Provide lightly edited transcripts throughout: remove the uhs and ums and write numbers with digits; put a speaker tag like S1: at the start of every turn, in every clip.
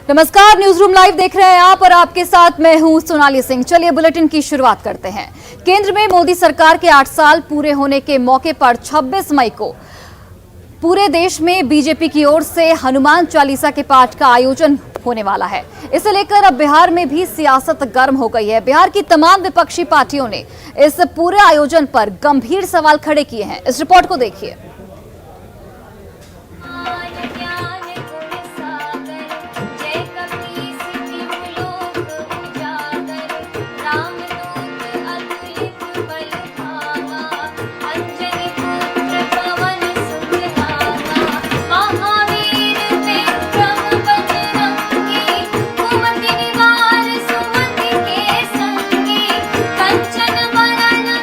S1: नमस्कार, news room live देख रहे हैं आप और आपके साथ मैं हूं सोनाली सिंह। चलिए बुलेटिन की शुरुआत करते हैं। केंद्र में मोदी सरकार के 8 साल पूरे होने के मौके पर 26 मई को पूरे देश में बीजेपी की ओर से हनुमान चालीसा के पाठ का आयोजन होने वाला है। इसे लेकर अब बिहार में भी सियासत गर्म हो गई है। बिहार की तमाम विपक्षी पार्टियों ने इस पूरे आयोजन पर गंभीर सवाल खड़े किए हैं। इस रिपोर्ट को देखिए।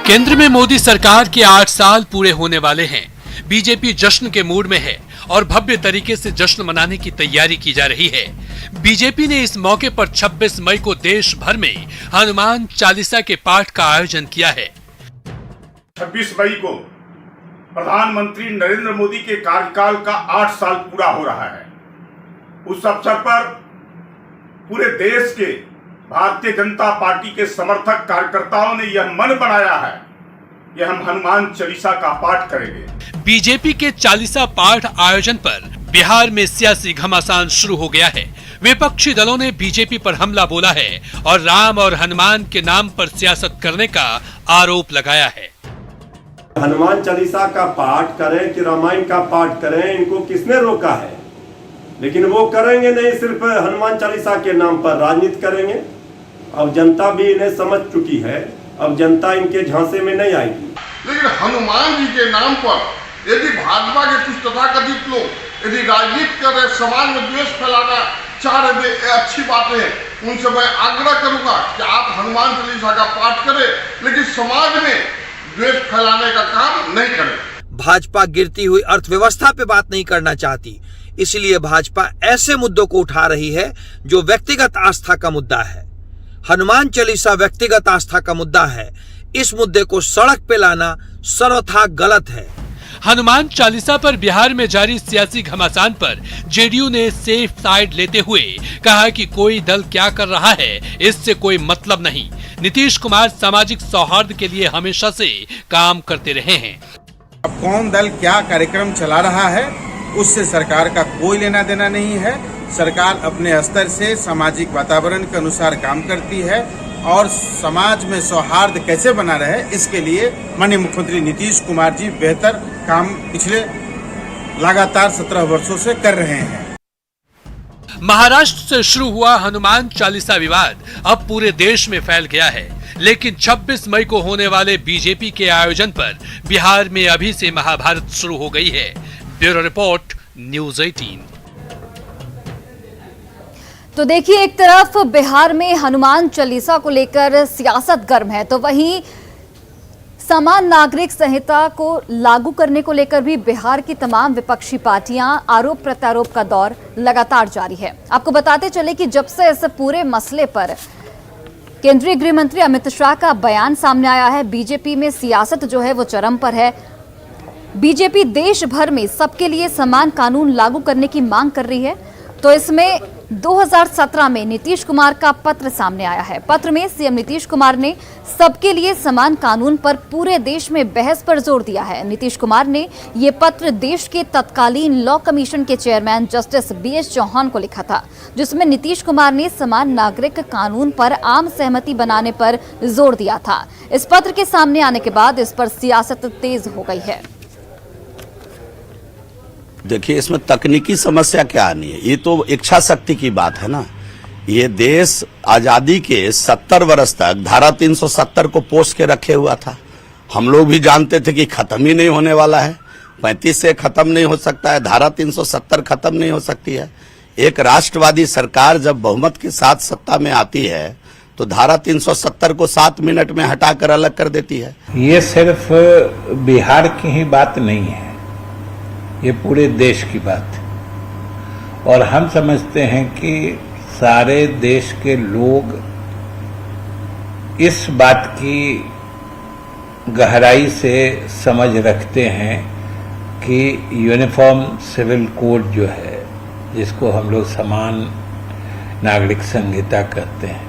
S2: केंद्र में मोदी सरकार के 8 साल पूरे होने वाले हैं। बीजेपी जश्न के मूड में है और भव्य तरीके से जश्न मनाने की तैयारी की जा रही है। बीजेपी ने इस मौके पर 26 मई को देश भर में हनुमान चालीसा के पाठ का आयोजन किया है।
S3: 26 मई को प्रधानमंत्री नरेंद्र मोदी के कार्यकाल का 8 साल पूरा हो रहा है। उस अवसर पर पूरे देश के भारतीय जनता पार्टी के समर्थक कार्यकर्ताओं ने यह मन बनाया है कि हम हनुमान चालीसा का पाठ करेंगे।
S2: बीजेपी के चालीसा पाठ आयोजन पर बिहार में सियासी घमासान शुरू हो गया है। विपक्षी दलों ने बीजेपी पर हमला बोला है और राम और हनुमान के नाम पर सियासत करने का आरोप लगाया है।
S4: हनुमान चालीसा का पाठ करें कि रामायण का पाठ करें, इनको किसने रोका है? लेकिन वो करेंगे नहीं, सिर्फ हनुमान चालीसा के नाम पर राजनीति करेंगे। अब जनता भी इन्हें समझ चुकी है, अब जनता इनके झांसे में नहीं आएगी।
S5: लेकिन हनुमान जी के नाम पर यदि भाजपा के कुछ तथाकथित लोग यदि राजनीति कर रहे, समाज में द्वेष फैलाना चाह रहे, अच्छी बातें हैं। उनसे मैं आग्रह करूंगा कि आप हनुमान चालीसा का पाठ करें, लेकिन समाज में द्वेष फैलाने का काम नहीं करें।
S6: भाजपा गिरती हुई अर्थव्यवस्था पे बात नहीं करना चाहती, इसलिए भाजपा ऐसे मुद्दों को उठा रही है जो व्यक्तिगत आस्था का मुद्दा है। हनुमान चालीसा व्यक्तिगत आस्था का मुद्दा है। इस मुद्दे को सड़क पे लाना सर्वथा गलत है।
S2: हनुमान चालीसा पर बिहार में जारी सियासी घमासान पर जेडीयू ने सेफ साइड लेते हुए कहा कि कोई दल क्या कर रहा है इससे कोई मतलब नहीं। नीतीश कुमार सामाजिक सौहार्द के लिए हमेशा से काम करते रहे हैं।
S7: अब कौन दल क्या कार्यक्रम चला रहा है उससे सरकार का कोई लेना देना नहीं है। सरकार अपने स्तर से सामाजिक वातावरण के अनुसार काम करती है और समाज में सौहार्द कैसे बना रहे इसके लिए माननीय मुख्यमंत्री नीतीश कुमार जी बेहतर काम पिछले लगातार 17 वर्षों से कर रहे हैं।
S2: महाराष्ट्र से शुरू हुआ हनुमान चालीसा विवाद अब पूरे देश में फैल गया है, लेकिन 26 मई को होने वाले बीजेपी के आयोजन पर बिहार में अभी से महाभारत शुरू हो गई है। Bureau report, news 18।
S1: तो देखिए, एक तरफ बिहार में हनुमान चालीसा को लेकर सियासत गर्म है, तो वहीं समान नागरिक संहिता को लागू करने को लेकर भी बिहार की तमाम विपक्षी पार्टियां आरोप प्रत्यारोप का दौर लगातार जारी है। आपको बताते चले कि जब से इस पूरे मसले पर केंद्रीय गृह मंत्री अमित शाह का बयान सामने आया है, बीजेपी में सियासत जो है वो चरम पर है। बीजेपी देश भर में सबके लिए समान कानून लागू करने की मांग कर रही है। तो इसमें 2017 में नीतीश कुमार का पत्र सामने आया है। पत्र में सीएम नीतीश कुमार ने सबके लिए समान कानून पर पूरे देश में बहस पर जोर दिया है। नीतीश कुमार ने ये पत्र देश के तत्कालीन लॉ कमीशन के चेयरमैन जस्टिस बीएस चौहान को लिखा था, जिसमें नीतीश कुमार ने समान नागरिक कानून पर आम सहमति बनाने पर जोर दिया था। इस पत्र के सामने आने के बाद इस पर सियासत तेज हो गई है।
S8: देखिए, इसमें तकनीकी समस्या क्या आनी है, ये तो इच्छा शक्ति की बात है ना। ये देश आजादी के 70 वर्ष तक धारा 370 को पोष के रखे हुआ था। हम लोग भी जानते थे कि खत्म ही नहीं होने वाला है, 35 से खत्म नहीं हो सकता है, धारा 370 खत्म नहीं हो सकती है। एक राष्ट्रवादी सरकार जब बहुमत के साथ सत्ता में आती है तो धारा 370 को 7 मिनट में हटाकर अलग कर देती है।
S9: ये सिर्फ बिहार की ही बात नहीं है, ये पूरे देश की बात है। और हम समझते हैं कि सारे देश के लोग इस बात की गहराई से समझ रखते हैं कि यूनिफॉर्म सिविल कोड जो है, जिसको हम लोग समान नागरिक संहिता कहते हैं,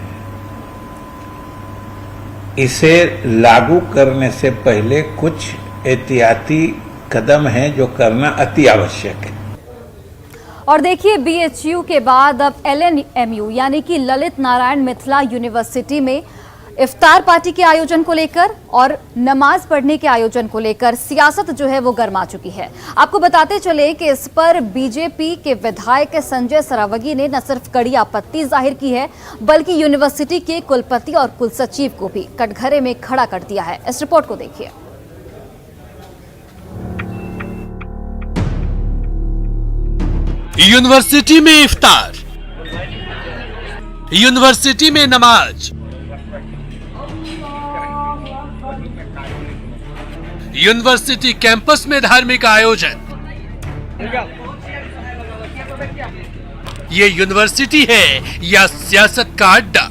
S9: इसे लागू करने से पहले कुछ एहतियाती कदम हैं जो करना अति आवश्यक है।
S1: और देखिए, बीएचयू के बाद अब एलएनएमयू यानी कि ललित नारायण मिथिला यूनिवर्सिटी में इफ्तार पार्टी के आयोजन को लेकर और नमाज पढ़ने के आयोजन को लेकर सियासत जो है वो गर्मा चुकी है। आपको बताते चले कि इस पर बीजेपी के विधायक संजय सरावगी ने न सिर्फ कड़ी आपत्ति जाहिर की है, बल्कि यूनिवर्सिटी के कुलपति और कुलसचिव को भी कटघरे में खड़ा कर दिया है। इस रिपोर्ट को देखिए।
S2: यूनिवर्सिटी में इफ्तार, यूनिवर्सिटी में नमाज, यूनिवर्सिटी कैंपस में धार्मिक आयोजन। ये यूनिवर्सिटी है या सियासत का अड्डा?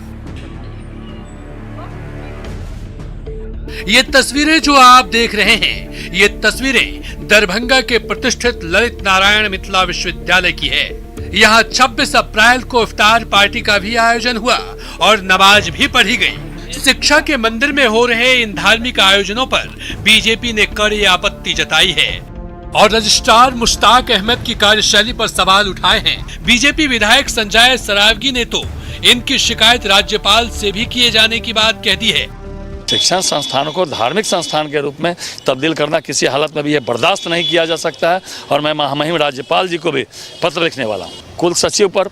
S2: ये तस्वीरें जो आप देख रहे हैं, ये तस्वीरें दरभंगा के प्रतिष्ठित ललित नारायण मिथिला विश्वविद्यालय की है। यहाँ 26 अप्रैल को इफ्तार पार्टी का भी आयोजन हुआ और नमाज भी पढ़ी गई। शिक्षा के मंदिर में हो रहे इन धार्मिक आयोजनों पर बीजेपी ने कड़ी आपत्ति जताई है और रजिस्ट्रार मुश्ताक अहमद की कार्यशैली पर सवाल उठाए हैं। बीजेपी विधायक संजय सरावगी ने तो इनकी शिकायत राज्यपाल से भी किए जाने की बात कह दी है।
S10: शिक्षण संस्थानों को धार्मिक संस्थान के रूप में तब्दील करना किसी हालत में भी बर्दाश्त नहीं किया जा सकता है और मैं महामहिम राज्यपाल जी को भी पत्र लिखने वाला हूँ। कुल सचिव पर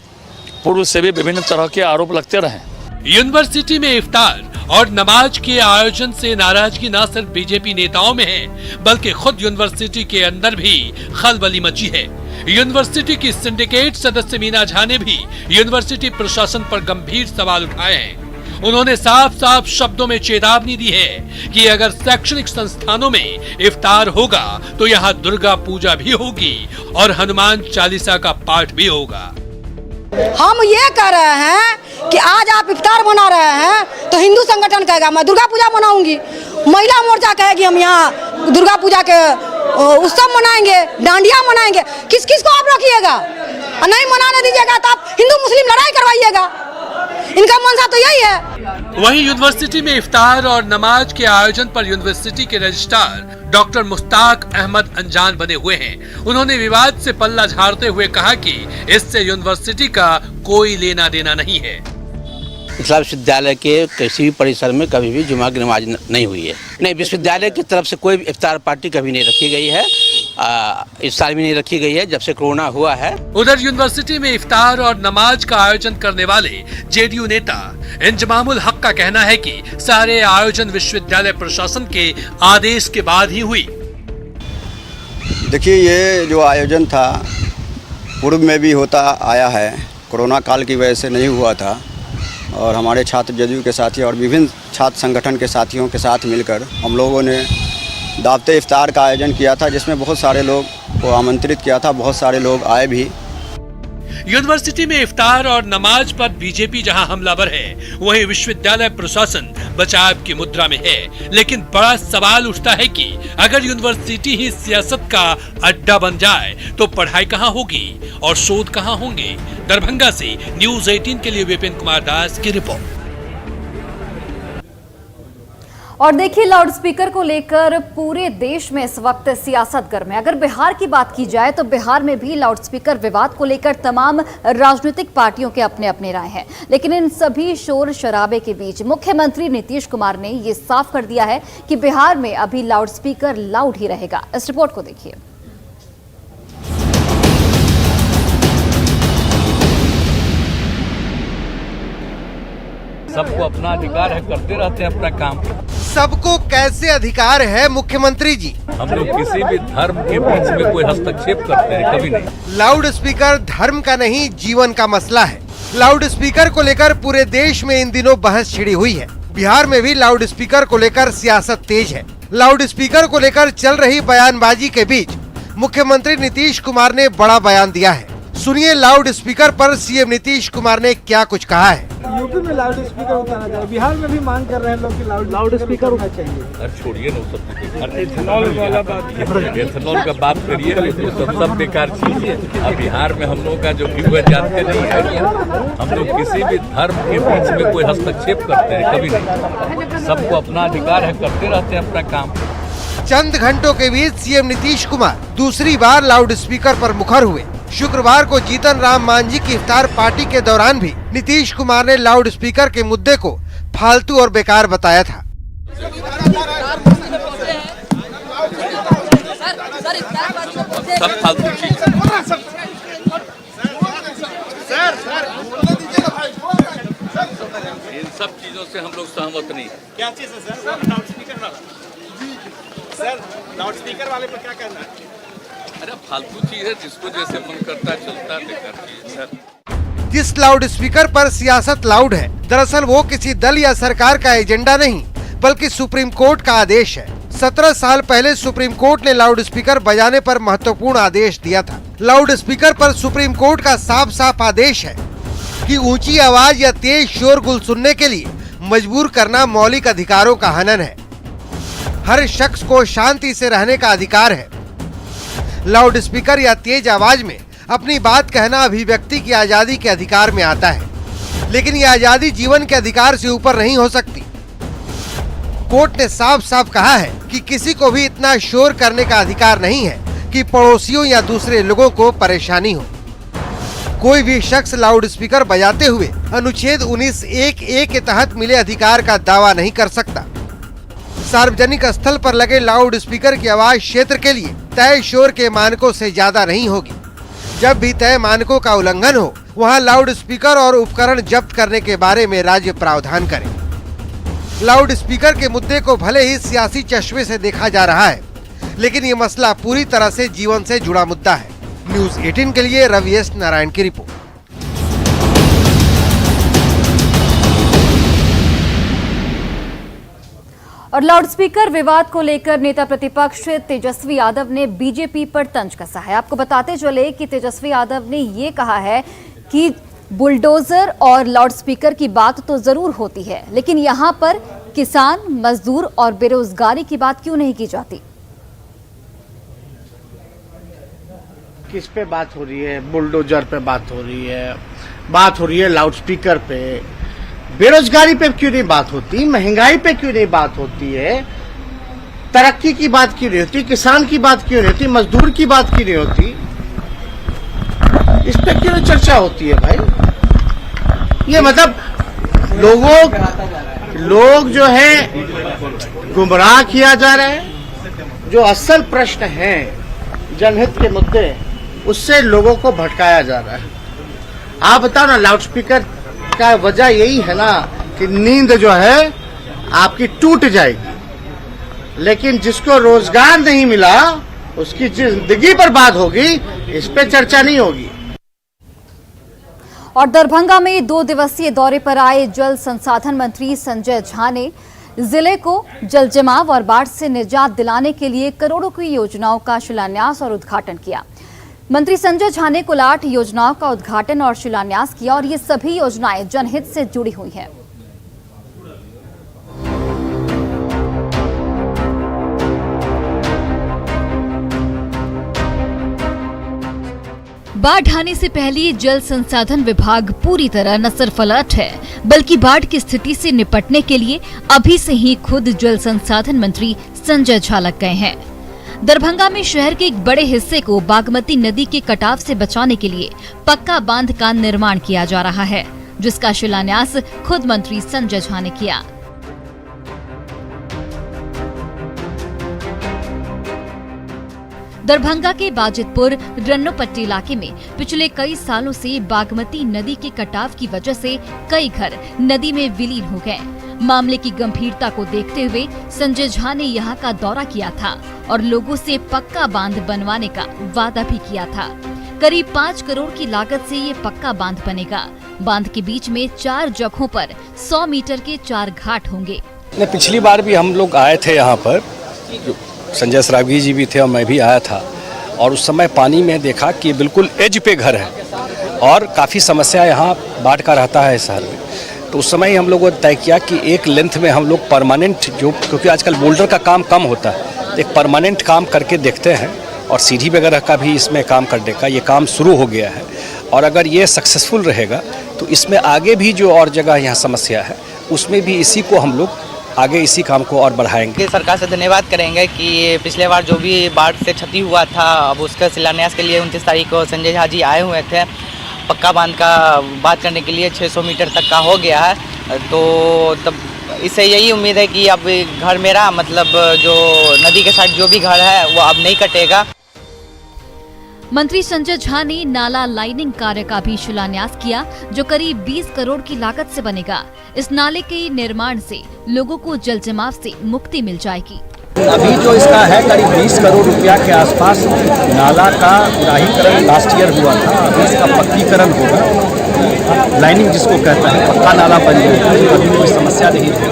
S10: पूर्व से भी विभिन्न तरह के आरोप लगते रहे।
S2: यूनिवर्सिटी में इफ्तार और नमाज के आयोजन से नाराजगी न सिर्फ बीजेपी नेताओं में है, बल्कि खुद यूनिवर्सिटी के अंदर भी खलबली मची है। यूनिवर्सिटी की सिंडिकेट सदस्य मीना झा ने भी यूनिवर्सिटी प्रशासन पर गंभीर सवाल उठाए हैं। उन्होंने साफ साफ शब्दों में चेतावनी दी है कि अगर शैक्षणिक संस्थानों में इफ्तार होगा तो यहाँ दुर्गा पूजा भी होगी और हनुमान चालीसा का पाठ भी होगा।
S11: हम ये कह रहे हैं कि आज आप इफ्तार मना रहे हैं तो हिंदू संगठन कहेगा मैं दुर्गा पूजा मनाऊंगी, महिला मोर्चा कहेगी हम यहाँ दुर्गा पूजा के उत्सव मनाएंगे, डांडिया मनाएंगे। किस किस को आप रखिएगा? नहीं मनाने दीजिएगा तो आप हिंदू मुस्लिम लड़ाई करवाइएगा। इनका मंशा तो यही है।
S2: वहीं यूनिवर्सिटी में इफ्तार और नमाज के आयोजन पर यूनिवर्सिटी के रजिस्ट्रार डॉक्टर मुश्ताक अहमद अनजान बने हुए हैं। उन्होंने विवाद से पल्ला झाड़ते हुए कहा कि इससे यूनिवर्सिटी का कोई लेना देना नहीं है।
S12: मिथिला विश्वविद्यालय के किसी भी परिसर में कभी भी जुमा की नमाज नहीं हुई है। नहीं, विश्वविद्यालय की तरफ से कोई इफ्तार पार्टी कभी नहीं रखी गई है, इस साल भी नहीं रखी गई है जब से कोरोना हुआ है।
S2: उधर यूनिवर्सिटी में इफ्तार और नमाज का आयोजन करने वाले जेडीयू नेता इंजमामुल हक का कहना है कि सारे आयोजन विश्वविद्यालय प्रशासन के आदेश के बाद ही हुई।
S13: देखिए, ये जो आयोजन था पूर्व में भी होता आया है, कोरोना काल की वजह से नहीं हुआ था और हमारे छात्र जेडीयू के साथी और विभिन्न छात्र संगठन के साथियों के साथ मिलकर हम लोगों ने दावते इफ्तार का आयोजन किया था, जिसमें बहुत सारे लोग को आमंत्रित किया था, बहुत सारे लोग आए भी।
S2: यूनिवर्सिटी में इफ्तार और नमाज पर बीजेपी जहां हमलावर है, वहीं विश्वविद्यालय प्रशासन बचाव की मुद्रा में है। लेकिन बड़ा सवाल उठता है कि अगर यूनिवर्सिटी ही सियासत का अड्डा बन जाए तो पढ़ाई कहां होगी और शोध कहां होंगे। दरभंगा से न्यूज़ 18 के लिए विपिन कुमार दास की रिपोर्ट।
S1: और देखिए, लाउडस्पीकर को लेकर पूरे देश में इस वक्त सियासत गर्म है। अगर बिहार की बात की जाए तो बिहार में भी लाउडस्पीकर विवाद को लेकर तमाम राजनीतिक पार्टियों के अपने अपने राय हैं। लेकिन इन सभी शोर शराबे के बीच मुख्यमंत्री नीतीश कुमार ने ये साफ कर दिया है कि बिहार में अभी लाउडस्पीकर लाउड ही रहेगा। इस रिपोर्ट को देखिए।
S14: सबको अपना अधिकार है, करते रहते हैं अपना काम।
S15: सबको कैसे अधिकार है मुख्यमंत्री जी?
S14: हम लोग किसी भी धर्म के बीच में कोई हस्तक्षेप करते हैं कभी नहीं।
S15: लाउड स्पीकर धर्म का नहीं जीवन का मसला है। लाउड स्पीकर को लेकर पूरे देश में इन दिनों बहस छिड़ी हुई है। बिहार में भी लाउड स्पीकर को लेकर सियासत तेज है। लाउड स्पीकर को लेकर चल रही बयानबाजी के बीच मुख्यमंत्री नीतीश कुमार ने बड़ा बयान दिया है। सुनिए लाउड स्पीकर पर सीएम नीतीश कुमार ने क्या कुछ कहा है।
S16: यूपी में लाउड स्पीकर उतारा जाए, बिहार में भी मांग कर रहे हैं लोग कि लाउड स्पीकर होना चाहिए।
S14: अरे छोड़िए ना सब, एथेनॉल वाला बात, एथेनॉल का बात करिए, सब बेकार चीज है। अब बिहार में हम लोग का जो व्यू है जानते नहीं है, हम लोग किसी भी धर्म के बीच में कोई हस्तक्षेप करते हैं कभी नहीं। सबको अपना अधिकार है, करते रहते हैं अपना काम।
S15: चंद घंटों के बीच सीएम नीतीश कुमार दूसरी बार लाउड स्पीकर पर मुखर हुए। शुक्रवार को जीतन राम मांझी की इफ्तार पार्टी के दौरान भी नीतीश कुमार ने लाउड स्पीकर के मुद्दे को फालतू और बेकार बताया था।
S14: सब फालतू चीज। इन सब चीजों से हम लोग सहमत नहीं।
S16: क्या चीज है सर? लाउड स्पीकर वाला। सर लाउड स्पीकर वाले पर क्या कहना है?
S14: अरे फालतू चीज है, जिसको जैसे मन करता है चलता है, बेकार चीज सर।
S15: जिस लाउड स्पीकर पर सियासत लाउड है, दरअसल वो किसी दल या सरकार का एजेंडा नहीं, बल्कि सुप्रीम कोर्ट का आदेश है। 17 साल पहले सुप्रीम कोर्ट ने लाउड स्पीकर बजाने पर महत्वपूर्ण आदेश दिया था। लाउड स्पीकर पर सुप्रीम कोर्ट का साफ साफ आदेश है कि ऊंची आवाज या तेज शोरगुल सुनने के लिए मजबूर करना मौलिक अधिकारों का हनन है। हर शख्स को शांति से रहने का अधिकार है। लाउड स्पीकर या तेज आवाज में अपनी बात कहना अभिव्यक्ति की आजादी के अधिकार में आता है, लेकिन यह आजादी जीवन के अधिकार से ऊपर नहीं हो सकती। कोर्ट ने साफ साफ कहा है कि किसी को भी इतना शोर करने का अधिकार नहीं है कि पड़ोसियों या दूसरे लोगों को परेशानी हो। कोई भी शख्स लाउड स्पीकर बजाते हुए अनुच्छेद 19(1)(a) के तहत मिले अधिकार का दावा नहीं कर सकता। सार्वजनिक स्थल पर लगे लाउड स्पीकर की आवाज क्षेत्र के लिए तय शोर के मानकों से ज्यादा नहीं होगी। जब भी तय मानकों का उल्लंघन हो, वहां लाउड स्पीकर और उपकरण जब्त करने के बारे में राज्य प्रावधान करे। लाउड स्पीकर के मुद्दे को भले ही सियासी चश्मे से देखा जा रहा है, लेकिन ये मसला पूरी तरह से जीवन से जुड़ा मुद्दा है। न्यूज 18 के लिए रवि एस नारायण की रिपोर्ट।
S1: और लाउडस्पीकर विवाद को लेकर नेता प्रतिपक्ष तेजस्वी यादव ने बीजेपी पर तंज कसा है। आपको बताते चले कि तेजस्वी यादव ने ये कहा है कि बुलडोजर और लाउडस्पीकर की बात तो जरूर होती है, लेकिन यहाँ पर किसान, मजदूर और बेरोजगारी की बात क्यों नहीं की जाती।
S16: किस पे बात हो रही है? बुलडोजर पे बात हो रही है, बात हो रही है लाउडस्पीकर पे। बेरोजगारी पे क्यों नहीं बात होती? महंगाई पे क्यों नहीं बात होती है? तरक्की की बात क्यों नहीं होती? किसान की बात क्यों नहीं होती? मजदूर की बात क्यों नहीं होती? इस पे क्यों चर्चा होती है भाई? ये मतलब लोग जो है गुमराह किया जा रहा है। जो असल प्रश्न है, जनहित के मुद्दे, उससे लोगों को भटकाया जा रहा है। आप बताओ ना, लाउडस्पीकर का वजह यही है ना कि नींद जो है आपकी टूट जाएगी, लेकिन जिसको रोजगार नहीं मिला उसकी जिंदगी बर्बाद होगी, इस पे चर्चा नहीं होगी।
S1: और दरभंगा में 2 दिवसीय दौरे पर आए जल संसाधन मंत्री संजय झा ने जिले को जल जमाव और बाढ़ से निजात दिलाने के लिए करोड़ों की योजनाओं का शिलान्यास और उद्घाटन किया। मंत्री संजय झा ने कुल 8 योजनाओं का उद्घाटन और शिलान्यास किया और ये सभी योजनाएं जनहित से जुड़ी हुई हैं। बाढ़ आने से पहले जल संसाधन विभाग पूरी तरह न सिर्फ अलर्ट है, बल्कि बाढ़ की स्थिति से निपटने के लिए अभी से ही खुद जल संसाधन मंत्री संजय झा लग गए हैं। दरभंगा में शहर के एक बड़े हिस्से को बागमती नदी के कटाव से बचाने के लिए पक्का बांध का निर्माण किया जा रहा है, जिसका शिलान्यास खुद मंत्री संजय झा ने किया। दरभंगा के बाजितपुर रन्नोपट्टी इलाके में पिछले कई सालों से बागमती नदी के कटाव की वजह से कई घर नदी में विलीन हो गए। मामले की गंभीरता को देखते हुए संजय झा ने यहां का दौरा किया था और लोगों से पक्का बांध बनवाने का वादा भी किया था। करीब 5 करोड़ की लागत से ये पक्का बांध बनेगा। बांध के बीच में 4 जगहों पर 100 मीटर के 4 घाट होंगे।
S17: पिछली बार भी हम लोग आए थे यहाँ पर, संजय सरावगी जी भी थे और मैं भी आया था, और उस समय पानी में देखा कि बिल्कुल एज पे घर है और काफ़ी समस्या यहाँ बाढ़ का रहता है शहर में। तो उस समय ही हम लोगों ने तय किया कि एक लेंथ में हम लोग परमानेंट जो, क्योंकि आजकल बोल्डर का काम कम होता है, तो एक परमानेंट काम करके देखते हैं और सीढ़ी वगैरह का भी इसमें काम करने का ये काम शुरू हो गया है। और अगर ये सक्सेसफुल रहेगा तो इसमें आगे भी जो और जगह यहाँ समस्या है उसमें भी इसी को हम लोग आगे इसी काम को और बढ़ाएंगे।
S18: सरकार से धन्यवाद करेंगे कि पिछले बार जो भी बाढ़ से क्षति हुआ था अब उसका शिलान्यास के लिए 29 तारीख को संजय झा जी आए हुए थे। पक्का बांध का बात करने के लिए 600 मीटर तक का हो गया है। तो तब इससे यही उम्मीद है कि अब घर मेरा मतलब जो नदी के साइड जो भी घर है वो अब नहीं कटेगा।
S1: मंत्री संजय झा ने नाला लाइनिंग कार्य का भी शिलान्यास किया जो करीब 20 करोड़ की लागत से बनेगा। इस नाले के निर्माण से लोगों को जल जमाव से मुक्ति मिल जाएगी।
S17: अभी जो इसका है करीब 20 करोड़ रुपया के आसपास नाला का उदाहीकरण लास्ट ईयर हुआ था। अभी इसका पक्कीकरण होगा, लाइनिंग जिसको कहते हैं, पक्का नाला बन जाएगा। अभी कोई समस्या नहीं है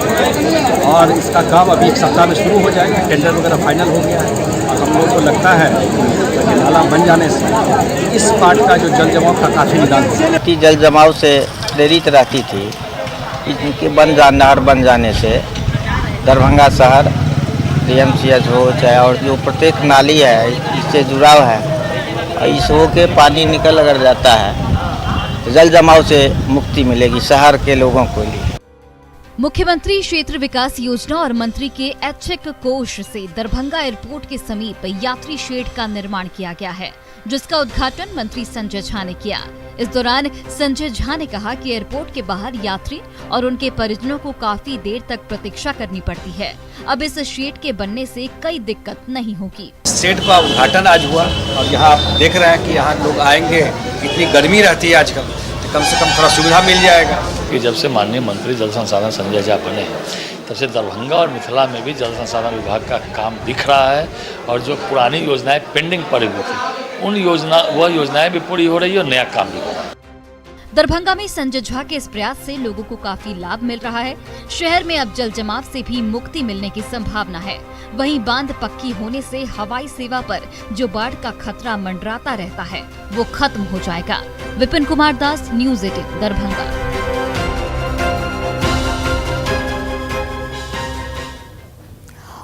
S17: और इसका काम अभी 1 सप्ताह में शुरू हो जाएगा। टेंडर वगैरह फाइनल हो गया है और हम लोग को लगता है कि नाला बन जाने से इस पार्ट का जो जल जमाव का काफ़ी निदान होगा।
S12: कि जल जमाव से प्रेरित रहती थी, इनके नहर बन जाने से दरभंगा शहर DMCH हो चाहे और जो प्रत्येक नाली है इससे जुड़ाव है, इस हो के पानी निकल अगर जाता है तो जल जमाव से मुक्ति मिलेगी शहर के लोगों को लिए।
S1: मुख्यमंत्री क्षेत्र विकास योजना और मंत्री के ऐच्छिक कोष से दरभंगा एयरपोर्ट के समीप यात्री शेड का निर्माण किया गया है, जिसका उद्घाटन मंत्री संजय झा ने किया। इस दौरान संजय झा ने कहा कि एयरपोर्ट के बाहर यात्री और उनके परिजनों को काफी देर तक प्रतीक्षा करनी पड़ती है। अब इस शेड के बनने से कई दिक्कत नहीं होगी।
S17: शेड का उद्घाटन आज हुआ और यहाँ आप देख रहे हैं कि यहाँ लोग आएंगे, इतनी गर्मी रहती है आजकल, तो कम से कम थोड़ा सुविधा मिल जाएगा।
S10: कि जब से माननीय मंत्री जल संसाधन संजय झा बने तब से दरभंगा और मिथिला में भी जल संसाधन विभाग का काम दिख रहा है और जो पुरानी योजनाएं पेंडिंग पड़ी हुई थी वह योजनाएं भी पूरी हो रही है और नया काम भी हो रहा है।
S1: दरभंगा में संजय झा के इस प्रयास से लोगों को काफी लाभ मिल रहा है। शहर में अब जल जमाव से भी मुक्ति मिलने की संभावना है। वहीं बांध पक्की होने से हवाई सेवा पर जो बाढ़ का खतरा मंडराता रहता है वो खत्म हो जाएगा। विपिन कुमार दास, न्यूज़ 18 दरभंगा।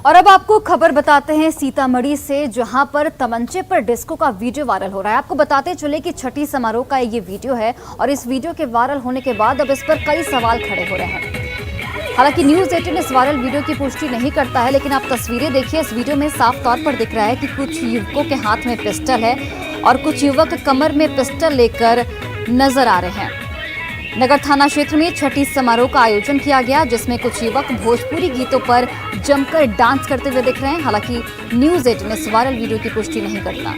S1: और अब आपको खबर बताते हैं सीतामढ़ी से, जहां पर तमंचे पर डिस्को का वीडियो वायरल हो रहा है। आपको बताते चले कि छठी समारोह का ये वीडियो है और इस वीडियो के वायरल होने के बाद अब इस पर कई सवाल खड़े हो रहे हैं। हालांकि न्यूज़ 18 इस वायरल वीडियो की पुष्टि नहीं करता है, लेकिन आप तस्वीरें देखिए। इस वीडियो में साफ तौर पर दिख रहा है कि कुछ युवकों के हाथ में पिस्टल है और कुछ युवक कमर में पिस्टल लेकर नजर आ रहे हैं। नगर थाना क्षेत्र में छठी समारोह का आयोजन किया गया, जिसमें कुछ युवक भोजपुरी गीतों पर जमकर डांस करते हुए दिख रहे हैं। हालांकि न्यूज़ 18 इस वायरल वीडियो की पुष्टि नहीं करता।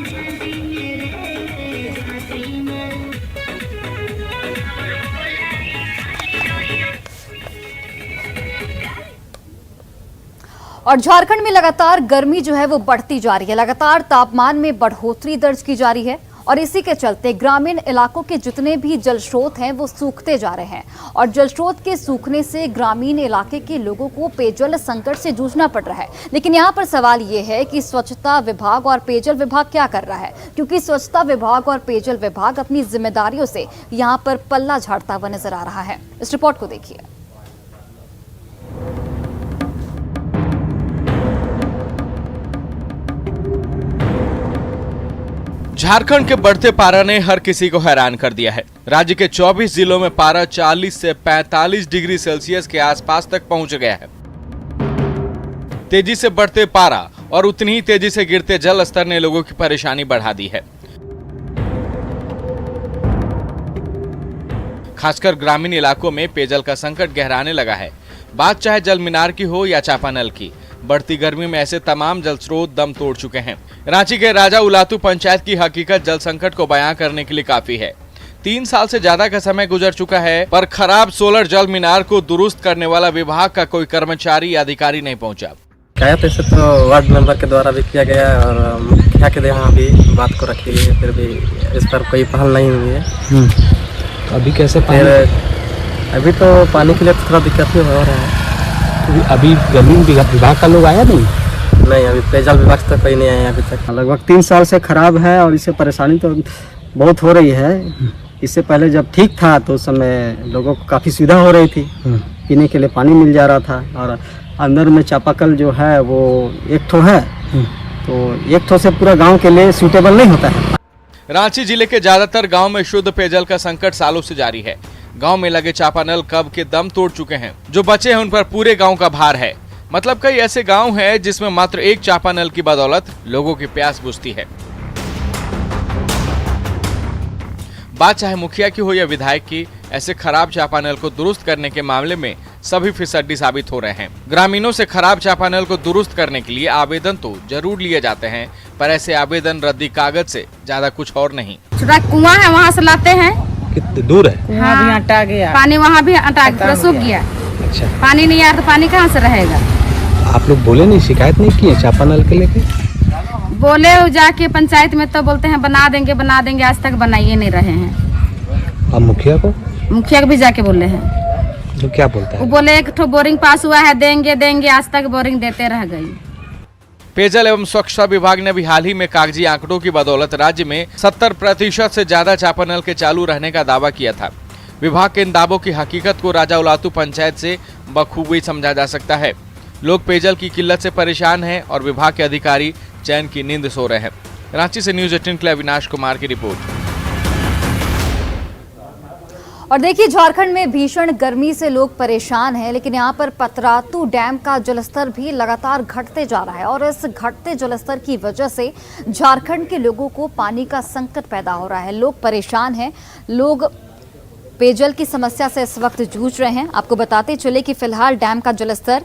S1: और झारखंड में लगातार गर्मी जो है वो बढ़ती जा रही है। लगातार तापमान में बढ़ोतरी दर्ज की जा रही है और इसी के चलते ग्रामीण इलाकों के जितने भी जल स्रोत हैं वो सूखते जा रहे हैं और जल स्रोत के सूखने से ग्रामीण इलाके के लोगों को पेयजल संकट से जूझना पड़ रहा है। लेकिन यहाँ पर सवाल ये है कि स्वच्छता विभाग और पेयजल विभाग क्या कर रहा है, क्योंकि स्वच्छता विभाग और पेयजल विभाग अपनी जिम्मेदारियों से यहाँ पर पल्ला झाड़ता हुआ नजर आ रहा है। इस रिपोर्ट को देखिए।
S19: झारखंड के बढ़ते पारा ने हर किसी को हैरान कर दिया है। राज्य के 24 जिलों में पारा 40 से 45 डिग्री सेल्सियस के आसपास तक पहुंच गया है। तेजी से बढ़ते पारा और उतनी ही तेजी से गिरते जल स्तर ने लोगों की परेशानी बढ़ा दी है। खासकर ग्रामीण इलाकों में पेयजल का संकट गहराने लगा है। बात चाहे जल मीनार की हो या चापानल की, बढ़ती गर्मी में ऐसे तमाम जल स्रोत दम तोड़ चुके हैं। रांची के राजा उलातू पंचायत की हकीकत जल संकट को बयां करने के लिए काफी है। 3 साल से ज्यादा का समय गुजर चुका है, पर खराब सोलर जल मीनार को दुरुस्त करने वाला विभाग का कोई कर्मचारी या अधिकारी नहीं पहुंचा।
S20: पैसे तो वार्ड मेंबर के द्वारा भी किया गया और मुखिया के यहाँ भी बात को रखी गई है, फिर भी इस पर कोई पहल नहीं हुई है।
S17: तो अभी कैसे
S20: अभी तो पानी के लिए थोड़ा दिक्कत ही हो रहा है।
S17: अभी जमीन विभाग का लोग आया नहीं?
S20: नहीं, अभी पेयजल विभाग से कोई नहीं आया अभी तक।
S21: लगभग 3 साल से खराब है और इससे परेशानी तो बहुत हो रही है।
S20: इससे पहले जब ठीक था तो उस समय लोगों को काफ़ी सुविधा हो रही थी, पीने के लिए पानी मिल जा रहा था। और अंदर में चापाकल जो है वो एक ठो है, तो एक ठो से पूरा गांव के लिए सूटेबल नहीं होता है।
S19: रांची जिले के ज्यादातर गांव में शुद्ध पेयजल का संकट सालों से जारी है। गांव में लगे चापानल कब के दम तोड़ चुके हैं। जो बचे हैं उन पर पूरे गांव का भार है। मतलब कई ऐसे गांव हैं जिसमें मात्र एक चापानल की बदौलत लोगों की प्यास बुझती है। बात चाहे मुखिया की हो या विधायक की, ऐसे खराब चापानल को दुरुस्त करने के मामले में सभी फिसड्डी साबित हो रहे हैं। ग्रामीणों से खराब चापानल को दुरुस्त करने के लिए आवेदन तो जरूर लिए जाते हैं, पर ऐसे आवेदन रद्दी कागज से ज्यादा कुछ और नहीं।
S11: छोटा कुआं है, वहाँ से लाते हैं।
S9: कितनी दूर है?
S11: हाँ, भी अटा गया पानी, वहाँ भी अटा गया, सूख गया।
S9: अच्छा,
S11: पानी नहीं आया तो पानी कहाँ से रहेगा?
S9: आप लोग बोले नहीं, शिकायत नहीं किए चापानल के लेके?
S11: बोले जाके पंचायत में तो बोलते हैं बना देंगे, आज तक बनाइए नहीं रहे हैं।
S9: अब मुखिया को
S11: भी जाके बोले हैं,
S9: तो क्या बोलता है?
S11: वो बोले एक ठो बोरिंग पास हुआ है, देंगे, आज तक बोरिंग देते रह गई।
S19: पेयजल एवं स्वच्छता विभाग ने भी हाल ही में कागजी आंकड़ों की बदौलत राज्य में 70% से ज्यादा चापानल के चालू रहने का दावा किया था। विभाग के इन दावों की हकीकत को राजा उलातू पंचायत से बखूबी समझा जा सकता है। लोग पेयजल की किल्लत से परेशान हैं और विभाग के अधिकारी चैन की नींद सो रहे हैं। रांची से न्यूज़ 18 के लिए अविनाश कुमार की रिपोर्ट।
S1: और देखिए, झारखंड में भीषण गर्मी से लोग परेशान हैं, लेकिन यहाँ पर पतरातू डैम का जलस्तर भी लगातार घटते जा रहा है और इस घटते जलस्तर की वजह से झारखंड के लोगों को पानी का संकट पैदा हो रहा है। लोग परेशान हैं, लोग पेयजल की समस्या से इस वक्त जूझ रहे हैं। आपको बताते चले कि फिलहाल डैम का जलस्तर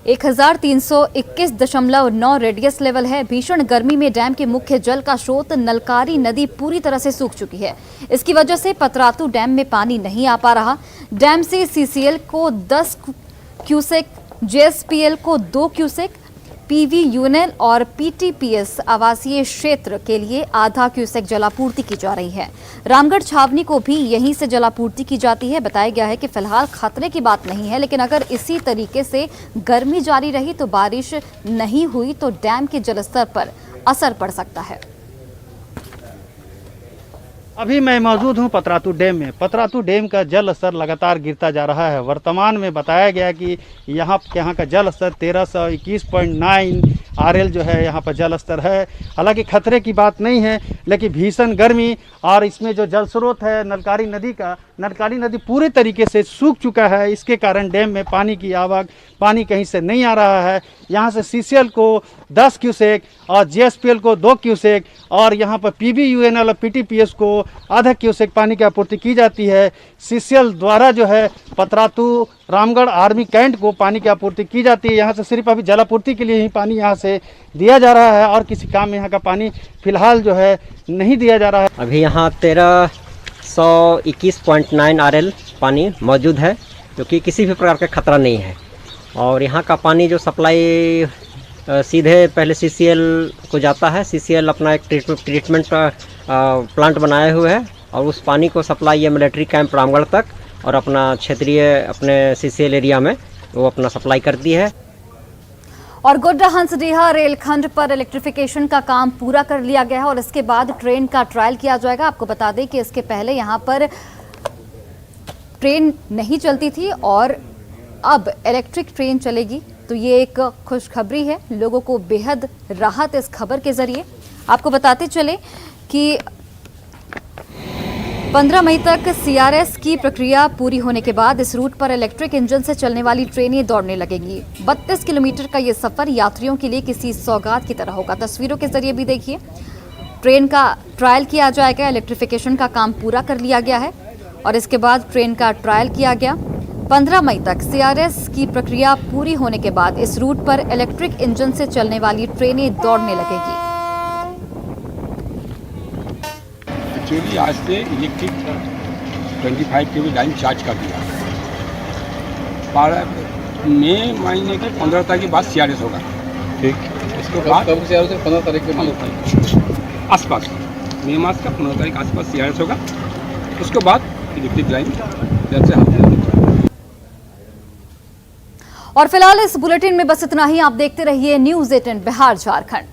S1: 1321.9 रेडियस लेवल है। भीषण गर्मी में डैम के मुख्य जल का स्रोत नलकारी नदी पूरी तरह से सूख चुकी है। इसकी वजह से पतरातू डैम में पानी नहीं आ पा रहा। डैम से सीसीएल को 10 क्यूसेक, जेएसपीएल को 2 क्यूसेक, पीवीयूएनएल और पीटीपीएस आवासीय क्षेत्र के लिए आधा क्यूसेक जलापूर्ति की जा रही है। रामगढ़ छावनी को भी यहीं से जलापूर्ति की जाती है। बताया गया है कि फिलहाल खतरे की बात नहीं है, लेकिन अगर इसी तरीके से गर्मी जारी रही तो बारिश नहीं हुई तो डैम के जलस्तर पर असर पड़ सकता है।
S17: अभी मैं मौजूद हूं पतरातू डैम में। पतरातू डैम का जल स्तर लगातार गिरता जा रहा है। वर्तमान में बताया गया कि यहाँ का जल स्तर 1321.9 आरएल जो है यहाँ पर जल स्तर है। हालांकि खतरे की बात नहीं है, लेकिन भीषण गर्मी और इसमें जो जल स्रोत है नलकारी नदी पूरे तरीके से सूख चुका है। इसके कारण डैम में पानी की आवक, पानी कहीं से नहीं आ रहा है। यहाँ से सीसीएल को 10 क्यूसेक और जेएसपीएल को 2 क्यूसेक और यहाँ पर पीवीयूएनएल और पीटीपीएस को आधा क्यूसेक पानी की आपूर्ति की जाती है। सीसीएल द्वारा जो है पतरातू रामगढ़ आर्मी कैंट को पानी की आपूर्ति की जाती है। यहाँ से सिर्फ अभी जलापूर्ति के लिए ही पानी यहाँ से दिया जा रहा है और किसी काम में यहाँ का पानी फिलहाल जो है नहीं दिया जा रहा है।
S20: अभी यहाँ 1321.9 आरएल पानी मौजूद है, क्योंकि किसी भी प्रकार का खतरा नहीं है। और यहाँ का पानी जो सप्लाई सीधे पहले सीसीएल को जाता है। सीसीएल अपना एक ट्रीटमेंट प्लांट बनाए हुए है और उस पानी को सप्लाई ये मिलिट्री कैंप रामगढ़ तक और अपना क्षेत्रीय अपने सीसीएल एरिया में वो अपना सप्लाई करती है।
S1: और गोड्डा हंसडीहा रेलखंड पर इलेक्ट्रिफिकेशन का काम पूरा कर लिया गया है और इसके बाद ट्रेन का ट्रायल किया जाएगा। आपको बता दें कि इसके पहले यहाँ पर ट्रेन नहीं चलती थी और अब इलेक्ट्रिक ट्रेन चलेगी, तो ये एक खुशखबरी है। लोगों को बेहद राहत इस खबर के जरिए। आपको बताते चले कि 15 मई तक सीआरएस की प्रक्रिया पूरी होने के बाद इस रूट पर इलेक्ट्रिक इंजन से चलने वाली ट्रेनें दौड़ने लगेंगी। 32 किलोमीटर का ये सफर यात्रियों के लिए किसी सौगात की तरह होगा। तस्वीरों के जरिए भी देखिए, ट्रेन का ट्रायल किया जाएगा। इलेक्ट्रिफिकेशन का काम पूरा कर लिया गया है और इसके बाद ट्रेन का ट्रायल किया गया। 15 मई तक सीआरएस की प्रक्रिया पूरी होने के बाद इस रूट पर इलेक्ट्रिक इंजन से चलने वाली ट्रेनें दौड़ने लगेगी।
S21: एक्चुअली आज से इलेक्ट्रिक 25 kV लाइन चार्ज कर दिया। मई महीने के 15 तारीख के बाद सीआरएस होगा। ठीक, इसके बाद कब से 15 तारीख के आसपास, मई मास का 15 तारीख आसपास सीआरएस होगा। उसके बाद इलेक्ट्रिक लाइन जैसे हम।
S1: और फिलहाल इस बुलेटिन में बस इतना ही। आप देखते रहिए न्यूज़ 18 बिहार झारखंड।